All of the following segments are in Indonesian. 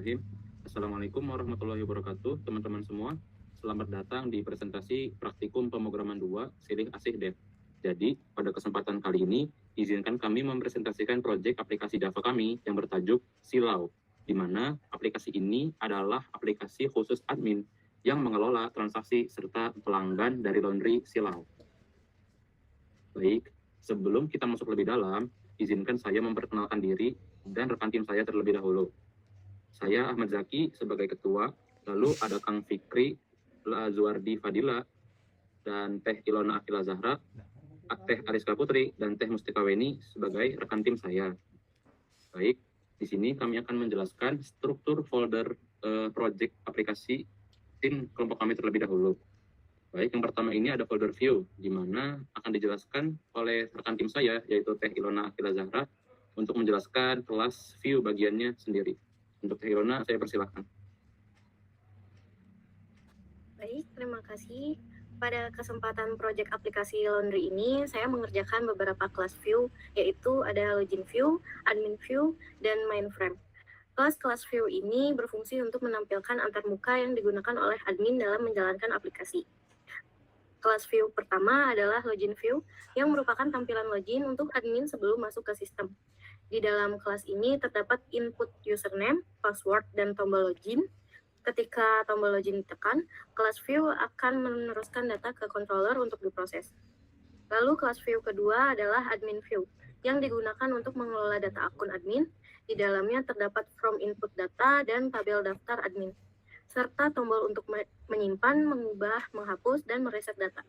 Bismillahirrahmanirrahim. Assalamualaikum warahmatullahi wabarakatuh, teman-teman semua. Selamat datang di presentasi Praktikum Pemrograman 2 Silih Asih Dev. Jadi, pada kesempatan kali ini, izinkan kami mempresentasikan proyek aplikasi Java kami yang bertajuk Silau, di mana aplikasi ini adalah aplikasi khusus admin yang mengelola transaksi serta pelanggan dari laundry Silau. Baik, sebelum kita masuk lebih dalam, izinkan saya memperkenalkan diri dan rekan tim saya terlebih dahulu. Saya Ahmad Zaki sebagai ketua, lalu ada Kang Fikri, Zuardi Fadila, dan Teh Ilona Akila Zahra, Teh Ariska Putri, dan Teh Mustika Weni sebagai rekan tim saya. Baik, di sini kami akan menjelaskan struktur folder project aplikasi tim kelompok kami terlebih dahulu. Baik, yang pertama ini ada folder view, di mana akan dijelaskan oleh rekan tim saya, yaitu Teh Ilona Akila Zahra, untuk menjelaskan kelas view bagiannya sendiri. Untuk Teh Ilona, saya persilahkan. Baik, terima kasih. Pada kesempatan proyek aplikasi laundry ini, saya mengerjakan beberapa kelas view, yaitu ada login view, admin view, dan mainframe. Kelas-kelas view ini berfungsi untuk menampilkan antarmuka yang digunakan oleh admin dalam menjalankan aplikasi. Kelas view pertama adalah login view, yang merupakan tampilan login untuk admin sebelum masuk ke sistem. Di dalam kelas ini terdapat input username, password, dan tombol login. Ketika tombol login ditekan, kelas view akan meneruskan data ke controller untuk diproses. Lalu kelas view kedua adalah admin view, yang digunakan untuk mengelola data akun admin. Di dalamnya terdapat from input data dan tabel daftar admin, serta tombol untuk menyimpan, mengubah, menghapus, dan mereset data.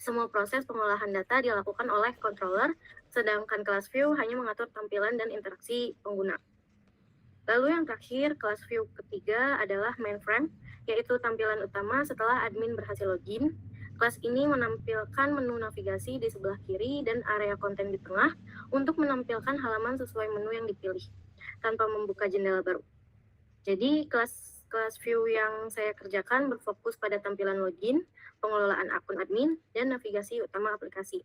Semua proses pengolahan data dilakukan oleh controller, sedangkan kelas view hanya mengatur tampilan dan interaksi pengguna. Lalu yang terakhir, kelas view ketiga adalah mainframe, yaitu tampilan utama setelah admin berhasil login. Kelas ini menampilkan menu navigasi di sebelah kiri dan area konten di tengah untuk menampilkan halaman sesuai menu yang dipilih, tanpa membuka jendela baru. Jadi, kelas view yang saya kerjakan berfokus pada tampilan login, pengelolaan akun admin, dan navigasi utama aplikasi.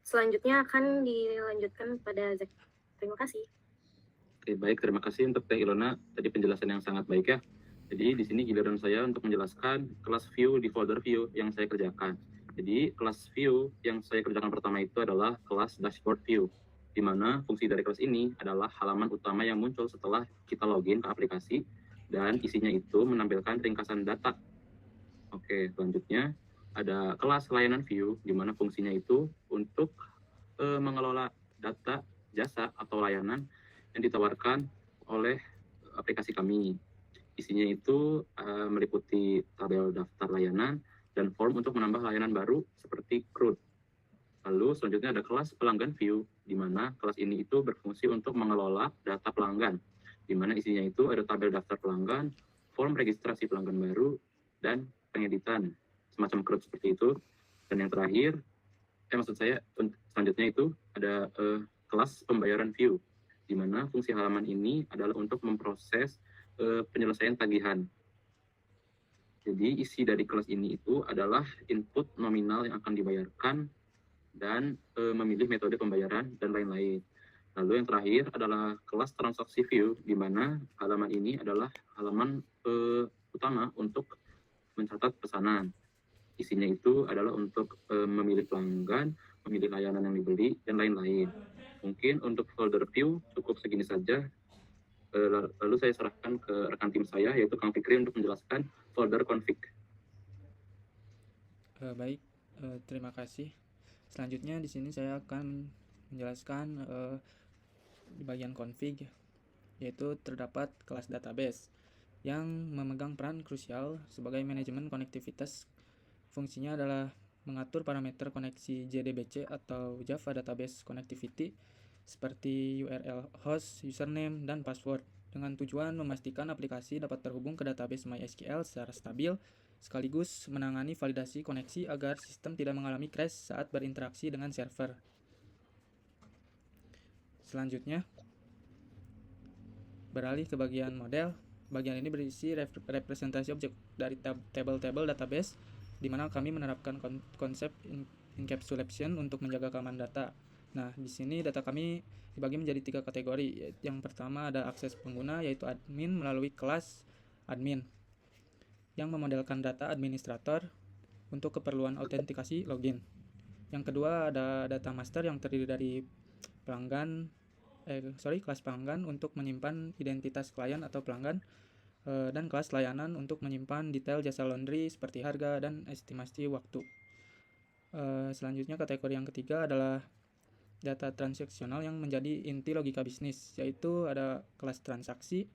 Selanjutnya akan dilanjutkan pada Zack. Terima kasih. Oke, baik, terima kasih untuk Teh Ilona. Tadi penjelasan yang sangat baik ya. Jadi di sini giliran saya untuk menjelaskan kelas view di folder view yang saya kerjakan. Jadi kelas view yang saya kerjakan pertama itu adalah kelas dashboard view, di mana fungsi dari kelas ini adalah halaman utama yang muncul setelah kita login ke aplikasi, dan isinya itu menampilkan ringkasan data. Oke, selanjutnya ada kelas layanan view, di mana fungsinya itu untuk mengelola data, jasa, atau layanan yang ditawarkan oleh aplikasi kami. Isinya itu meliputi tabel daftar layanan dan form untuk menambah layanan baru seperti CRUD. Lalu selanjutnya ada kelas pelanggan view, di mana kelas ini itu berfungsi untuk mengelola data pelanggan, di mana isinya itu ada tabel daftar pelanggan, form registrasi pelanggan baru, dan pengeditan, semacam CRUD seperti itu. Dan yang terakhir, maksud saya selanjutnya itu ada kelas pembayaran view, di mana fungsi halaman ini adalah untuk memproses penyelesaian tagihan. Jadi isi dari kelas ini itu adalah input nominal yang akan dibayarkan dan memilih metode pembayaran dan lain-lain. Lalu yang terakhir adalah kelas transaksi view, di mana halaman ini adalah halaman utama untuk mencatat pesanan. Isinya itu adalah untuk memilih pelanggan, memilih layanan yang dibeli, dan lain-lain. Mungkin untuk folder view cukup segini saja. Lalu saya serahkan ke rekan tim saya, yaitu Kang Fikri, untuk menjelaskan folder config. Baik, terima kasih. Selanjutnya di sini saya akan menjelaskan di bagian config, yaitu terdapat kelas database yang memegang peran krusial sebagai manajemen konektivitas. Fungsinya adalah mengatur parameter koneksi JDBC atau Java Database Connectivity seperti URL host, username, dan password, dengan tujuan memastikan aplikasi dapat terhubung ke database MySQL secara stabil, sekaligus menangani validasi koneksi agar sistem tidak mengalami crash saat berinteraksi dengan server. Selanjutnya, beralih ke bagian model. Bagian ini berisi representasi objek dari table-table database, di mana kami menerapkan konsep encapsulation untuk menjaga keamanan data. Nah, di sini data kami dibagi menjadi 3 kategori. Yang pertama ada akses pengguna, yaitu admin melalui kelas admin yang memodelkan data administrator untuk keperluan autentikasi login. Yang kedua ada data master yang terdiri dari kelas pelanggan untuk menyimpan identitas klien atau pelanggan, dan kelas layanan untuk menyimpan detail jasa laundry seperti harga dan estimasi waktu. Selanjutnya kategori yang ketiga adalah data transaksional yang menjadi inti logika bisnis, yaitu ada kelas transaksi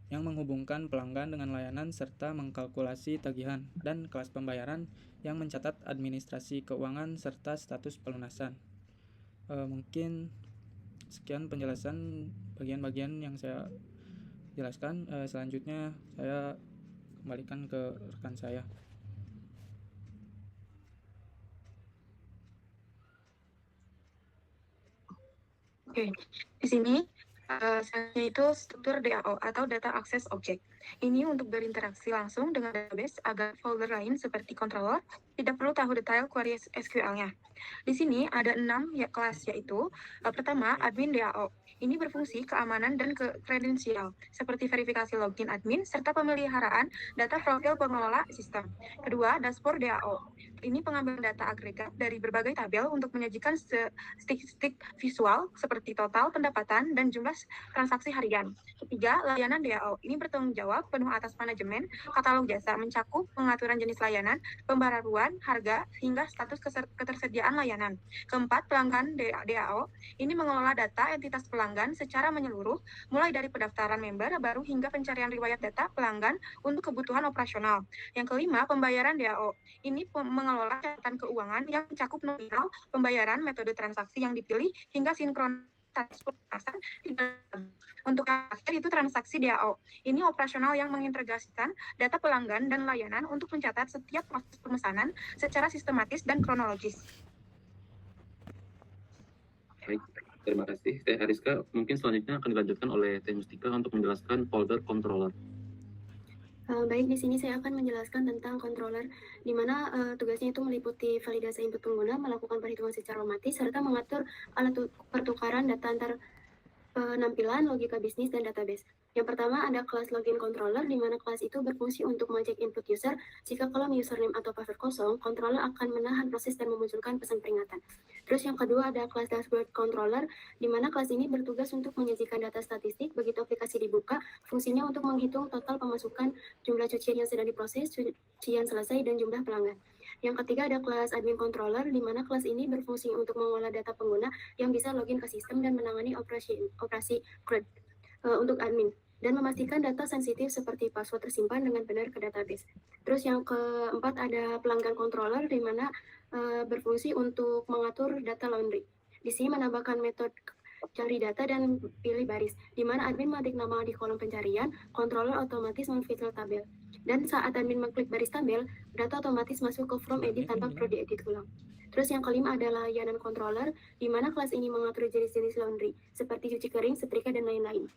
yang menghubungkan pelanggan dengan layanan serta mengkalkulasi tagihan, dan kelas pembayaran yang mencatat administrasi keuangan serta status pelunasan. Mungkin sekian penjelasan bagian-bagian yang saya jelaskan. Selanjutnya saya kembalikan ke rekan saya. Oke, di sini selanjutnya itu struktur DAO atau Data Access Object. Ini untuk berinteraksi langsung dengan database agar folder lain seperti controller tidak perlu tahu detail query SQL-nya. Di sini ada 6 kelas, yaitu pertama admin DAO. Ini berfungsi keamanan dan kredensial seperti verifikasi login admin serta pemeliharaan data profil pengelola sistem. Kedua, dashboard DAO. Ini pengambilan data agregat dari berbagai tabel untuk menyajikan statistik visual seperti total pendapatan dan jumlah transaksi harian. Ketiga, layanan DAO. Ini bertanggung jawab penuh atas manajemen katalog jasa, mencakup pengaturan jenis layanan, pembaruan harga, hingga status ketersediaan layanan. Keempat, pelanggan DAO. Ini mengelola data entitas pelanggan secara menyeluruh, mulai dari pendaftaran member baru hingga pencarian riwayat data pelanggan untuk kebutuhan operasional. Yang kelima, pembayaran DAO. Ini mengelola catatan keuangan yang mencakup nominal, pembayaran, metode transaksi yang dipilih, hingga sinkronisasi perpasan. Untuk yang terakhir itu transaksi DAO. Ini operasional yang mengintegrasikan data pelanggan dan layanan untuk mencatat setiap proses pemesanan secara sistematis dan kronologis. Baik, terima kasih Teh Ariska. Mungkin selanjutnya akan dilanjutkan oleh Teh Mustika untuk menjelaskan folder controller. Baik, di sini saya akan menjelaskan tentang controller, di mana tugasnya itu meliputi validasi input pengguna, melakukan perhitungan secara otomatis, serta mengatur alat pertukaran data antar penampilan, logika bisnis, dan database. Yang pertama ada kelas login controller, di mana kelas itu berfungsi untuk mengecek input user. Jika kolom username atau password kosong, controller akan menahan proses dan memunculkan pesan peringatan. Terus yang kedua ada kelas dashboard controller, di mana kelas ini bertugas untuk menyajikan data statistik. Begitu aplikasi dibuka, fungsinya untuk menghitung total pemasukan, jumlah cucian yang sedang diproses, cucian selesai, dan jumlah pelanggan. Yang ketiga ada kelas admin controller, di mana kelas ini berfungsi untuk mengolah data pengguna yang bisa login ke sistem dan menangani operasi CRUD untuk admin, dan memastikan data sensitif seperti password tersimpan dengan benar ke database. Terus yang keempat ada pelanggan controller, di mana berfungsi untuk mengatur data laundry. Di sini menambahkan metode cari data dan pilih baris, di mana admin mengetik nama di kolom pencarian, controller otomatis memfilter tabel. Dan saat admin mengklik baris tabel, data otomatis masuk ke from edit tanpa perlu diedit ulang. Terus yang kelima adalah layanan controller, di mana kelas ini mengatur jenis-jenis laundry, seperti cuci kering, setrika, dan lain-lain.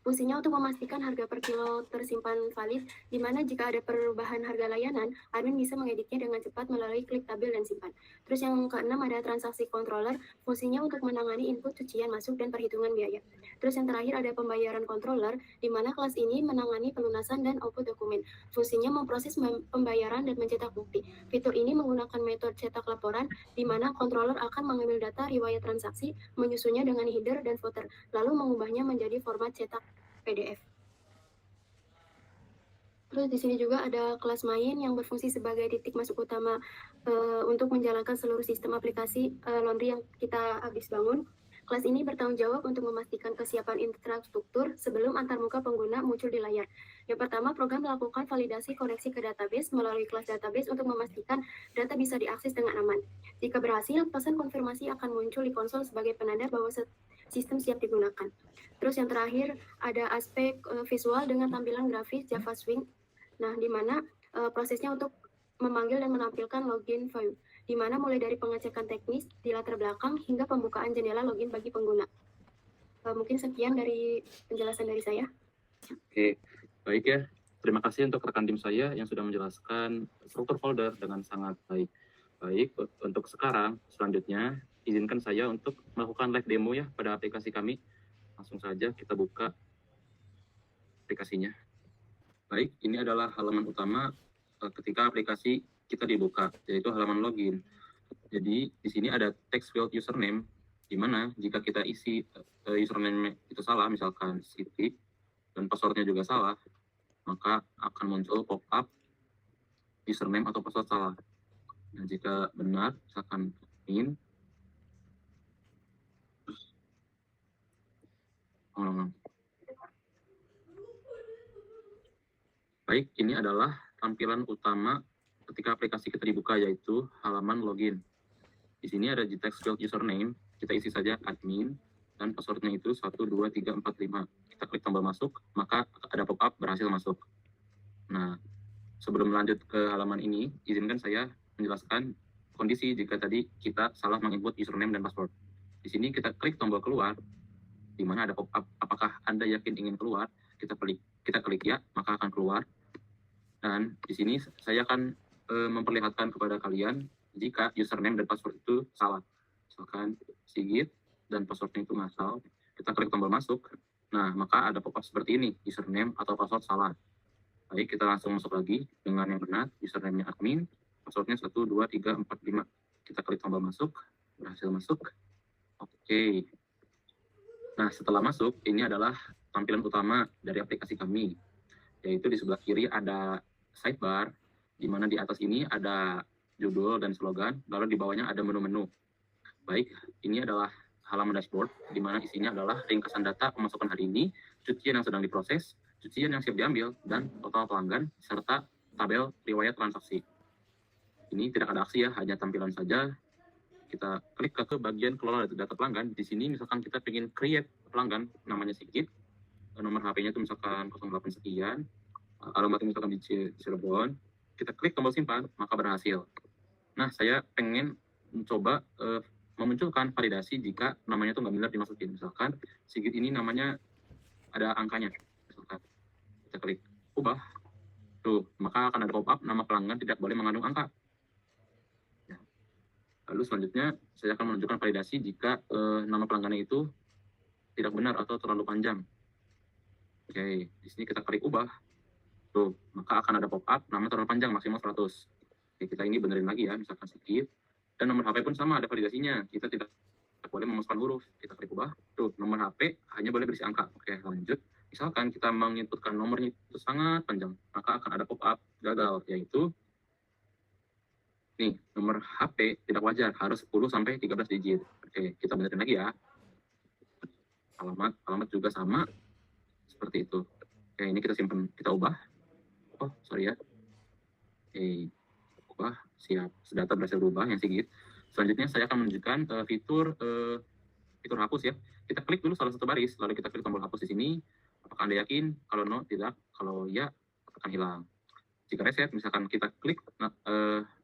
Fungsinya untuk memastikan harga per kilo tersimpan valid, di mana jika ada perubahan harga layanan, admin bisa mengeditnya dengan cepat melalui klik tabel dan simpan. Terus yang keenam ada transaksi controller, fungsinya untuk menangani input cucian masuk dan perhitungan biaya. Terus yang terakhir ada pembayaran controller, di mana kelas ini menangani pelunasan dan output dokumen. Fungsinya memproses pembayaran dan mencetak bukti. Fitur ini menggunakan metode cetak laporan, di mana controller akan mengambil data riwayat transaksi, menyusunnya dengan header dan footer, lalu mengubahnya menjadi format cetak PDF. Terus di sini juga ada kelas main yang berfungsi sebagai titik masuk utama untuk menjalankan seluruh sistem aplikasi laundry yang kita habis bangun. Kelas ini bertanggung jawab untuk memastikan kesiapan infrastruktur sebelum antarmuka pengguna muncul di layar. Yang pertama, program melakukan validasi koneksi ke database melalui kelas database untuk memastikan data bisa diakses dengan aman. Jika berhasil, pesan konfirmasi akan muncul di konsol sebagai penanda bahwa sistem siap digunakan. Terus yang terakhir, ada aspek visual dengan tampilan grafis Java Swing. Nah, di mana prosesnya untuk memanggil dan menampilkan login view, di mana mulai dari pengecekan teknis di latar belakang hingga pembukaan jendela login bagi pengguna. Mungkin sekian dari penjelasan dari saya. Oke, baik ya. Terima kasih untuk rekan tim saya yang sudah menjelaskan struktur folder dengan sangat baik. Baik, untuk sekarang, selanjutnya izinkan saya untuk melakukan live demo ya pada aplikasi kami. Langsung saja kita buka aplikasinya. Baik, ini adalah halaman utama ketika aplikasi kita dibuka, yaitu halaman login. Jadi di sini ada text field username, di mana jika kita isi username itu salah, misalkan Siti, dan passwordnya juga salah, maka akan muncul pop-up username atau password salah. Nah, jika benar, misalkan admin, baik, ini adalah tampilan utama ketika aplikasi kita dibuka, yaitu halaman login. Di sini ada di text field username, kita isi saja admin, dan passwordnya itu 12345. Kita klik tombol masuk, maka ada pop-up berhasil masuk. Nah, sebelum lanjut ke halaman ini, izinkan saya menjelaskan kondisi jika tadi kita salah menginput username dan password. Di sini kita klik tombol keluar, di mana ada pop-up, apakah Anda yakin ingin keluar? Kita klik ya, maka akan keluar. Dan di sini saya akan memperlihatkan kepada kalian jika username dan password itu salah. Misalkan Sigit dan passwordnya itu ngasal, kita klik tombol masuk. Nah, maka ada pop-up seperti ini, username atau password salah. Baik, kita langsung masuk lagi dengan yang benar, username-nya admin, passwordnya 12345. Kita klik tombol masuk, berhasil masuk. Oke. Nah, setelah masuk, ini adalah tampilan utama dari aplikasi kami, yaitu di sebelah kiri ada sidebar, di mana di atas ini ada judul dan slogan, lalu di bawahnya ada menu-menu. Baik, ini adalah halaman dashboard, di mana isinya adalah ringkasan data pemasukan hari ini, cucian yang sedang diproses, cucian yang siap diambil, dan total pelanggan, serta tabel riwayat transaksi. Ini tidak ada aksi ya, hanya tampilan saja. Kita klik ke bagian kelola data pelanggan. Di sini misalkan kita ingin create pelanggan, namanya Sigit, nomor HP-nya itu misalkan 08 sekian, alamatnya misalkan di Cirebon, kita klik tombol simpan, maka berhasil. Nah, saya pengen mencoba memunculkan validasi jika namanya itu nggak benar dimasukin. Misalkan Sigit ini namanya ada angkanya, misalkan kita klik ubah, tuh, maka akan ada pop-up nama pelanggan tidak boleh mengandung angka. Ya. Lalu selanjutnya saya akan menunjukkan validasi jika nama pelanggannya itu tidak benar atau terlalu panjang. Oke, di sini kita klik ubah, tuh, maka akan ada pop-up nama terlalu panjang maksimal 100. Oke, kita ini benerin lagi ya, misalkan Sigit. Dan nomor HP pun sama, ada validasinya. Kita tidak boleh memasukkan huruf. Kita klik ubah, tuh, nomor HP hanya boleh berisi angka. Oke, lanjut. Misalkan kita menginputkan nomornya itu sangat panjang, maka akan ada pop-up gagal, yaitu nih, nomor HP tidak wajar, harus 10 sampai 13 digit. Oke, kita benerin lagi ya. Alamat juga sama, seperti itu. Oke, ini kita simpan, kita ubah. Oh, sorry ya. Oke, ubah, siap. Data berhasil berubah, yang Sigit. Selanjutnya saya akan menunjukkan fitur hapus ya. Kita klik dulu salah satu baris, lalu kita klik tombol hapus di sini. Apakah Anda yakin? Kalau no, tidak. Kalau ya, akan hilang. Jika reset, misalkan kita klik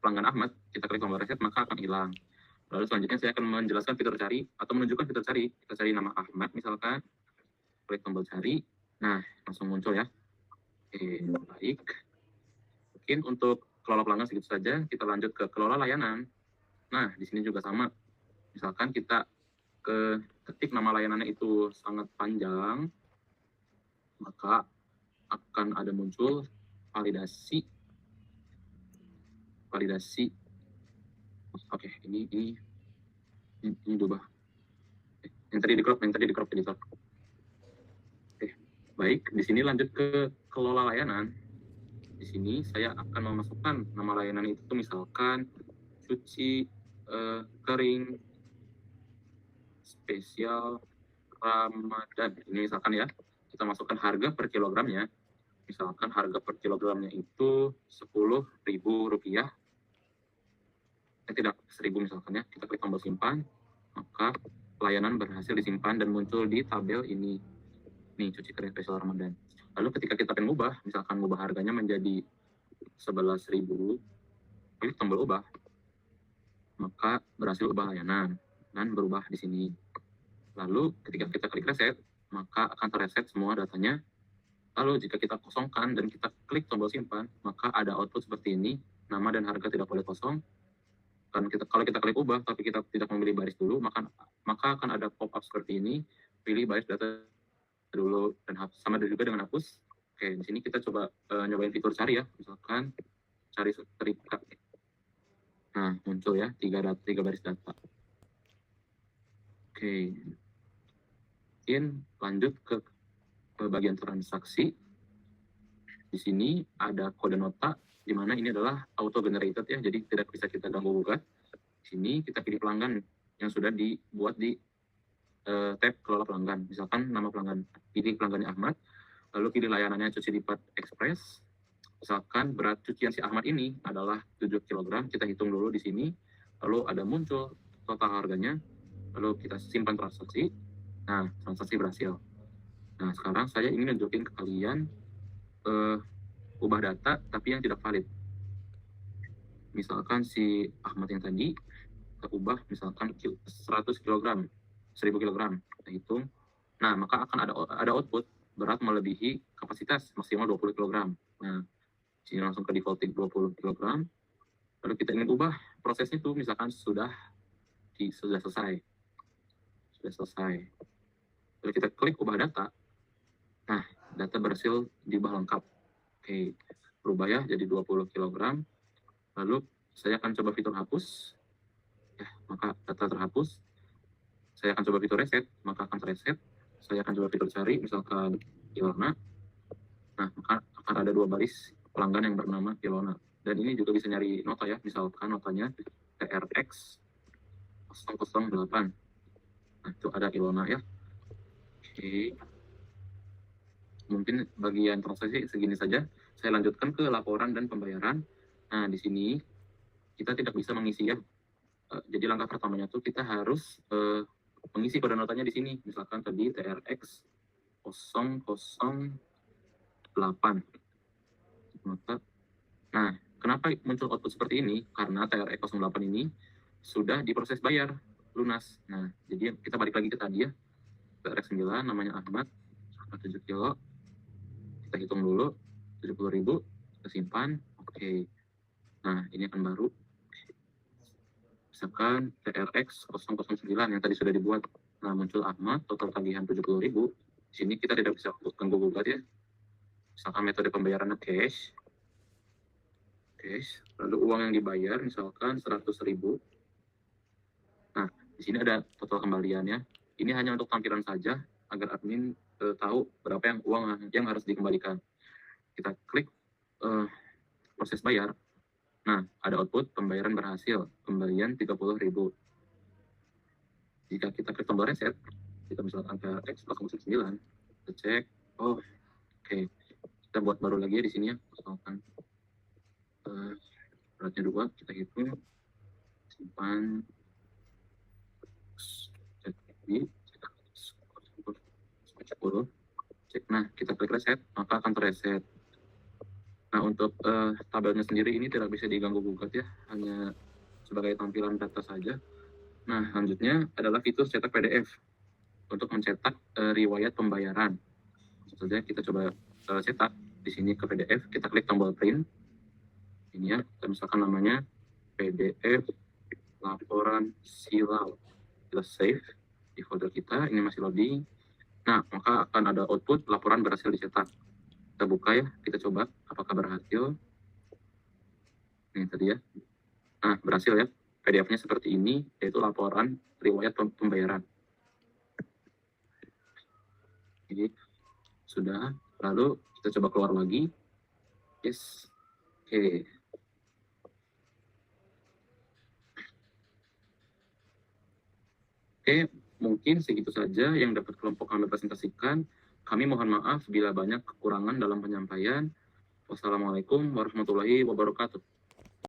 pelanggan Ahmad, kita klik tombol reset, maka akan hilang. Lalu selanjutnya saya akan menjelaskan fitur cari, atau menunjukkan fitur cari. Kita cari nama Ahmad, misalkan. Klik tombol cari. Nah, langsung muncul ya. Oke, baik. Mungkin untuk kelola pelanggan segitu saja. Kita lanjut ke kelola layanan. Nah, di sini juga sama. Misalkan kita ketik nama layanannya itu sangat panjang, maka akan ada muncul validasi. Oke, ini diubah. Yang tadi di crop editor. Oke, baik. Di sini lanjut ke kelola layanan. Di sini saya akan memasukkan nama layanan itu misalkan cuci kering spesial Ramadan. Ini misalkan ya, kita masukkan harga per kilogramnya. Misalkan harga per kilogramnya itu Rp10.000. Tidak 1.000 misalkan ya. Kita klik tombol simpan, maka layanan berhasil disimpan dan muncul di tabel ini. Nih, cuci kering spesial Ramadan. Lalu ketika kita pengen ubah, misalkan ubah harganya menjadi 11.000, klik tombol ubah, maka berhasil ubah layanan dan berubah di sini. Lalu ketika kita klik reset, maka akan terreset semua datanya. Lalu jika kita kosongkan dan kita klik tombol simpan, maka ada output seperti ini, nama dan harga tidak boleh kosong. kalau kita klik ubah tapi kita tidak memilih baris dulu, maka akan ada pop-up seperti ini, pilih baris data dulu, dan sama juga dengan hapus. Oke, di sini kita coba nyobain fitur cari ya, misalkan cari setrika. Nah, muncul ya 3 baris data. Oke, mungkin lanjut ke bagian transaksi. Di sini ada kode nota, di mana ini adalah auto generated ya, jadi tidak bisa kita ganggu gugat. Di sini kita pilih pelanggan yang sudah dibuat di tab kelola pelanggan. Misalkan nama pelanggan, pilih pelanggannya Ahmad, lalu pilih layanannya cuci lipat express. Misalkan berat cucian si Ahmad ini adalah 7 kg, kita hitung dulu di sini, lalu ada muncul total harganya, lalu kita simpan transaksi. Nah, transaksi berhasil. Nah, sekarang saya ingin nunjukin ke kalian ubah data tapi yang tidak valid. Misalkan si Ahmad yang tadi kita ubah misalkan 100 kg, 1000 kg, kita hitung. Nah, maka akan ada output berat melebihi kapasitas maksimal 20 kg. Nah, sini langsung ke defaulting 20 kg. Lalu kita ingin ubah prosesnya itu misalkan sudah selesai. Lalu kita klik ubah data. Nah, data berhasil diubah lengkap. Oke, berubah ya jadi 20 kg. Lalu saya akan coba fitur hapus. Ya, maka data terhapus. Saya akan coba fitur reset, maka akan terreset. Saya akan coba fitur cari, misalkan Ilona. Nah, maka akan ada 2 baris pelanggan yang bernama Ilona. Dan ini juga bisa nyari nota ya, misalkan notanya TRX 008. Nah, itu ada Ilona ya. Oke. Mungkin bagian transaksi segini saja. Saya lanjutkan ke laporan dan pembayaran. Nah, di sini kita tidak bisa mengisi ya. Jadi langkah pertamanya tuh kita harus mengisi kode notanya di sini. Misalkan tadi TRX 008 nota. Nah, kenapa muncul output seperti ini? Karena TRX 08 ini sudah diproses bayar lunas. Nah, jadi kita balik lagi ke tadi ya. TRX 9 namanya Ahmad 7 kilo. Kita hitung dulu 70.000, kita simpan. Oke. Nah, ini akan baru. Misalkan TRX 009 yang tadi sudah dibuat. Nah, muncul Ahmad, total tagihan 70.000. Di sini kita tidak bisa ganggu gugat ya. Misalkan metode pembayarannya cash. Lalu uang yang dibayar misalkan 100.000. Nah, di sini ada total kembaliannya. Ini hanya untuk tampilan saja agar admin tahu berapa yang uang yang harus dikembalikan. Kita klik proses bayar. Nah, ada output pembayaran berhasil, kembalian 30.000. Jika kita klik tombol reset, kita misalkan TRX 009, kita cek, oke. Kita buat baru lagi ya di sini ya, misalkan beratnya 2, kita hitung, simpan, cek lagi, cek. Nah, kita klik reset, maka akan terreset. Nah, untuk tabelnya sendiri ini tidak bisa diganggu gugat ya, hanya sebagai tampilan data saja. Nah, selanjutnya adalah fitur cetak PDF untuk mencetak riwayat pembayaran. Maksudnya kita coba cetak di sini ke PDF, kita klik tombol print. Ini ya, kita misalkan namanya PDF laporan silau. Kita save di folder kita, ini masih loading. Nah, maka akan ada output laporan berhasil dicetak. Kita buka ya, kita coba apakah berhasil. Ini tadi ya. Nah, berhasil ya. PDF-nya seperti ini, yaitu laporan riwayat pembayaran. Jadi, sudah. Lalu kita coba keluar lagi. Yes. Oke. Oke, mungkin segitu saja yang dapat kelompok kami presentasikan. Kami mohon maaf bila banyak kekurangan dalam penyampaian. Wassalamualaikum warahmatullahi wabarakatuh.